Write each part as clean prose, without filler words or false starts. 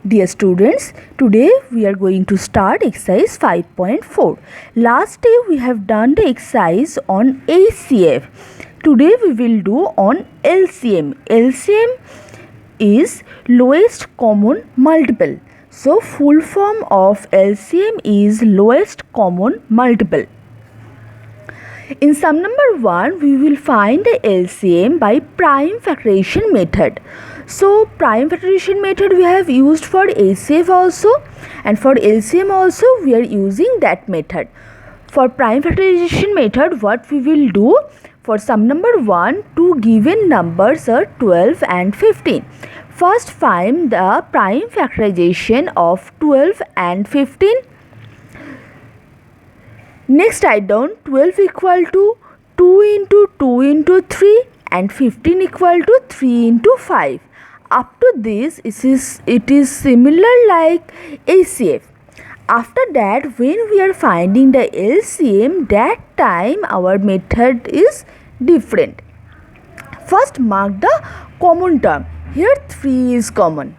Dear students, today we are going to start exercise 5.4. Last day we have done the exercise on HCF. Today we will do on LCM. LCM is lowest common multiple. So full form of LCM is lowest common multiple. In sum number 1, we will find the LCM by prime factorization method. So, prime factorization method we have used for HCF also, and for LCM also we are using that method. For prime factorization method, what we will do? For sum number 1, two given numbers are 12 and 15. First, find the prime factorization of 12 and 15. Next, write down 12 equal to 2 into 2 into 3 and 15 equal to 3 into 5. Up to this, it is similar like HCF. After that, when we are finding the LCM, that time our method is different. First, mark the common term. Here 3 is common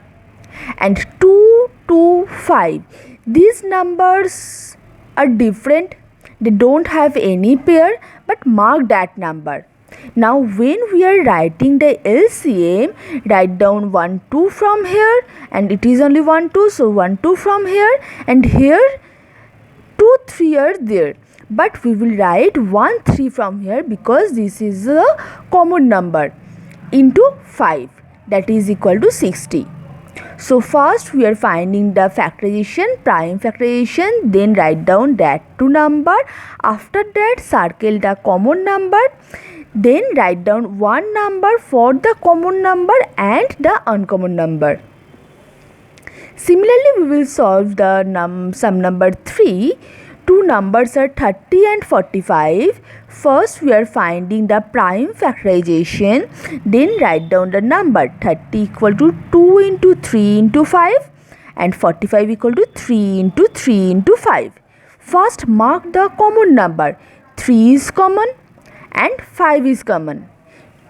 and 2, 2, 5. These numbers are different. They don't have any pair, but mark that number. Now when we are writing the LCM, write down 1, 2 from here, and it is only 1, 2, so 1, 2 from here, and here 2, 3 are there. But we will write 1, 3 from here because this is a common number into 5, that is equal to 60. So first we are finding the factorization, prime factorization, then write down that two number. After that, circle the common number, then write down one number for the common number and the uncommon number. Similarly, we will solve the sum number 3. Two numbers are 30 and 45. First, we are finding the prime factorization. Then write down the number 30 equal to 2 into 3 into 5 and 45 equal to 3 into 3 into 5. First, mark the common number. 3 is common and 5 is common.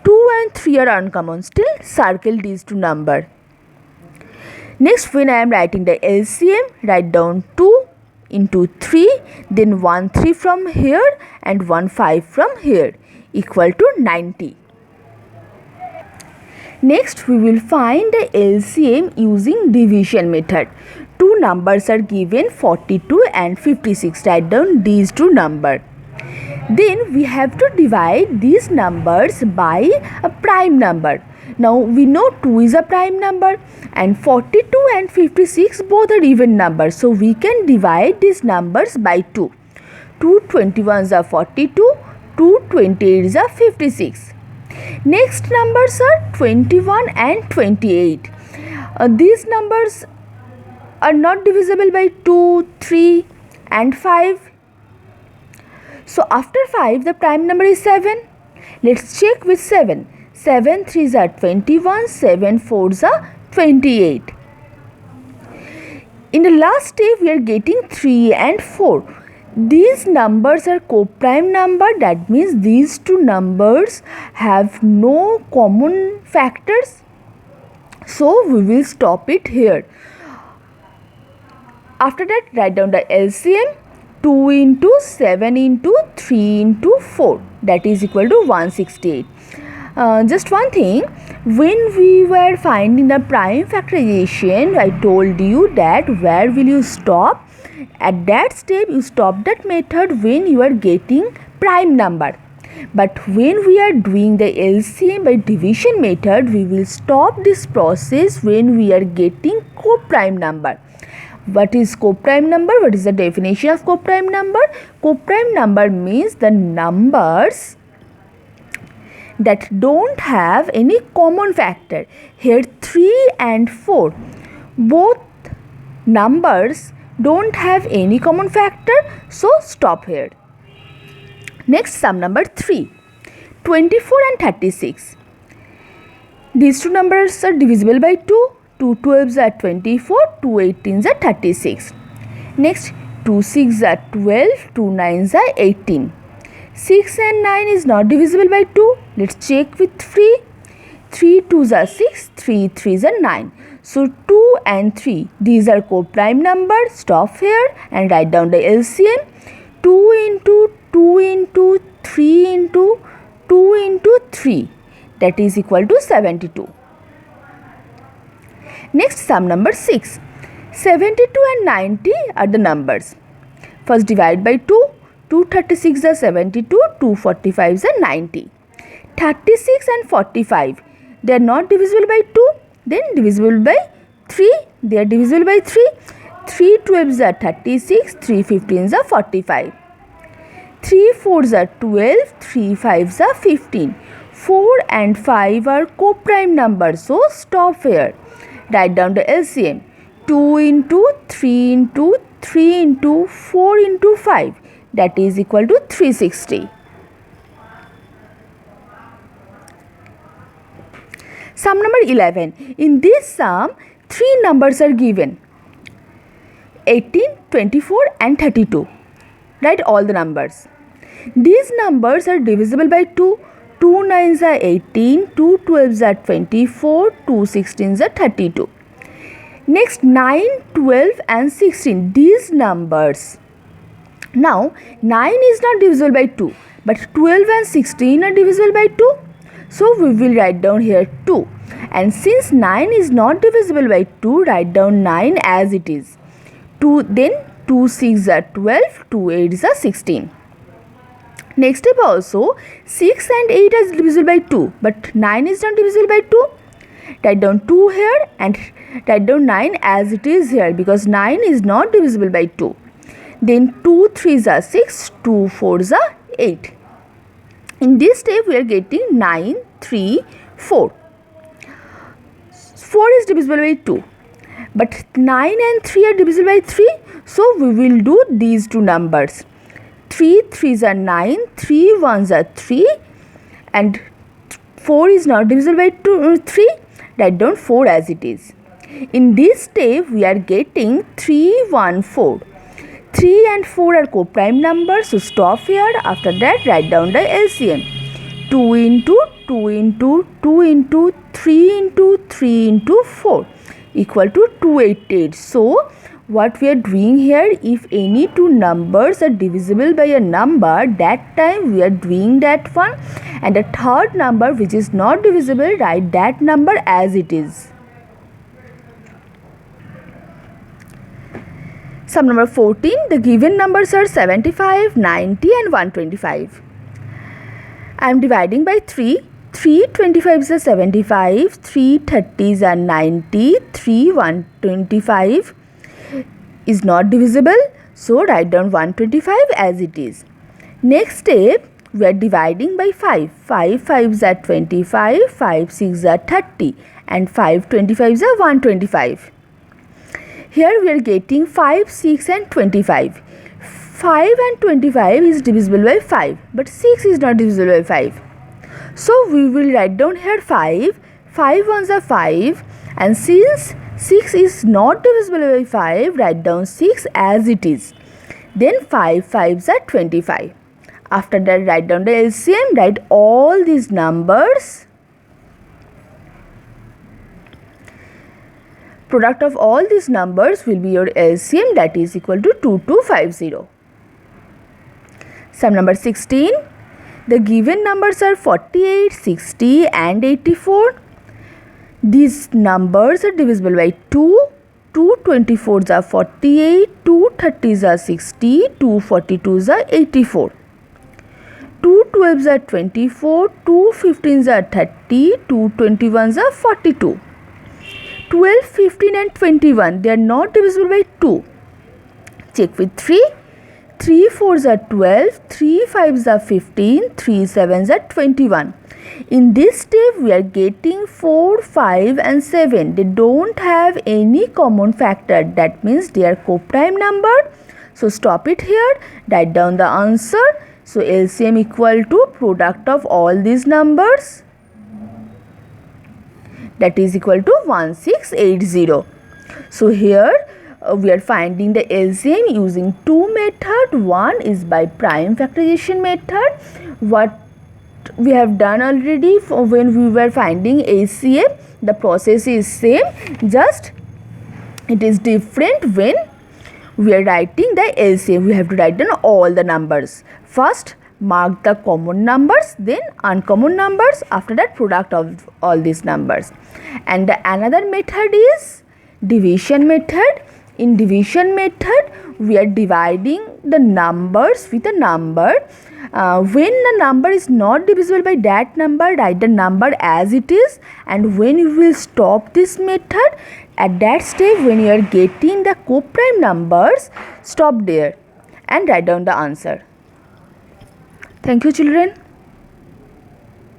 2 and 3 are uncommon. Still, circle these two numbers. Next, when I am writing the LCM, write down 2 into 3, then 1 3 from here and 1 5 from here equal to 90. Next, we will find the LCM using division method. Two numbers are given, 42 and 56. Write down these two numbers. Then we have to divide these numbers by a prime number. Now we know 2 is a prime number and 42 and 56 both are even numbers. So we can divide these numbers by 2. 2 21s are 42, 2 28s are 56. Next numbers are 21 and 28. These numbers are not divisible by 2, 3 and 5. So after 5 the prime number is 7. Let's check with 7. 7 3s are 21, 7 4s are 28. In the last step we are getting 3 and 4. These numbers are co-prime number, that means these two numbers have no common factors. So we will stop it here. After that, write down the LCM. 2 into 7 into 3 into 4, that is equal to 168. Just one thing, when we were finding the prime factorization, I told you that where will you stop? At that step you stop that method when you are getting prime number. But when we are doing the LCM by division method, we will stop this process when we are getting co-prime number. What is co-prime number? What is the definition of co-prime number? Co-prime number means the numbers that don't have any common factor. Here 3 and 4, both numbers don't have any common factor, so stop here. Next, sum number 3, 24 and 36. These two numbers are divisible by 2. 2 12s are 24, 2 18s are 36. Next, 2 6s are 12, 2 9s are 18. 6 and 9 is not divisible by 2. Let's check with 3. 3 2s are 6, 3 3s are 9. So 2 and 3, these are co-prime numbers. Stop here and write down the LCM. 2 into 2 into 3 into 2 into 3, that is equal to 72. Next, sum number 6. 72 and 90 are the numbers. First divide by 2. 236 are 72, 245 are 90. 36 and 45, they are not divisible by 2, then divisible by 3. They are divisible by 3. 3 12s are 36, 3 15s are 45. 3 4s are 12, 3 5s are 15. 4 and 5 are co-prime numbers, so stop here. Write down the LCM. 2 into 3 into 3 into 4 into 5, that is equal to 360. Sum number 11. In this sum, 3 numbers are given: 18, 24 and 32. Write all the numbers. These numbers are divisible by 2. 2 9s are 18, 2 12s are 24, 2 16s are 32. Next, 9, 12 and 16. These numbers. Now, 9 is not divisible by 2, but 12 and 16 are divisible by 2. So, we will write down here 2. And since 9 is not divisible by 2, write down 9 as it is. 2, then 2 6 are 12, 2 8 are 16. Next step also, 6 and 8 is divisible by 2, but 9 is not divisible by 2. Write down 2 here and write down 9 as it is here, because 9 is not divisible by 2. Then 2 3s are 6, 2 4s are 8. In this step, we are getting 9, 3, 4. 4 is divisible by 2, but 9 and 3 are divisible by 3. So, we will do these two numbers. 3 3s are 9, 3 1s are 3, and 4 is not divisible by 3. Write down 4 as it is. In this step, we are getting 3 1 4. 3 and 4 are co-prime numbers, so stop here. After that, write down the LCM. 2 into 2 into 2 into 3 into 3 into 4 equal to 288. So, what we are doing here, if any two numbers are divisible by a number, that time we are doing that one, and the third number which is not divisible, write that number as it is. Sum number 14. The given numbers are 75, 90 and 125. I am dividing by 3. 3 25s are 75, 3 30s are 90, 3 125 is not divisible, so write down 125 as it is. Next step, we are dividing by 5. 5 5s are 25, 5 6s are 30 and 5 25s are 125. Here we are getting 5, 6 and 25. 5 and 25 is divisible by 5, but 6 is not divisible by 5. So, we will write down here 5. 5 ones are 5, and since 6 is not divisible by 5, write down 6 as it is. Then 5 5s are 25. After that, write down the LCM. Write all these numbers. Product of all these numbers will be your LCM, that is equal to 2250. Sum number 16. The given numbers are 48, 60 and 84. These numbers are divisible by 2. 2 24s are 48, 2 30s are 60, 2 42s are 84. 2 12s are 24, 2 15s are 30, 2 21s are 42. 12, 15 and 21, they are not divisible by 2. Check with 3. 3 4s are 12, 3 5s are 15, 3 7s are 21. In this step, we are getting 4, 5 and 7. They don't have any common factor. That means they are co-prime number. So, stop it here. Write down the answer. So, LCM equal to product of all these numbers. That is equal to 1680. So, here we are finding the LCM using two methods. One is by prime factorization method. What we have done already for when we were finding HCF. The process is same, just it is different when we are writing the LCM. We have to write down all the numbers. First mark the common numbers, then uncommon numbers, after that product of all these numbers. And another method is division method. In division method, we are dividing the numbers with a number. When the number is not divisible by that number, write the number as it is, and when you will stop this method, at that step when you are getting the co-prime numbers, stop there and write down the answer. Thank you, children.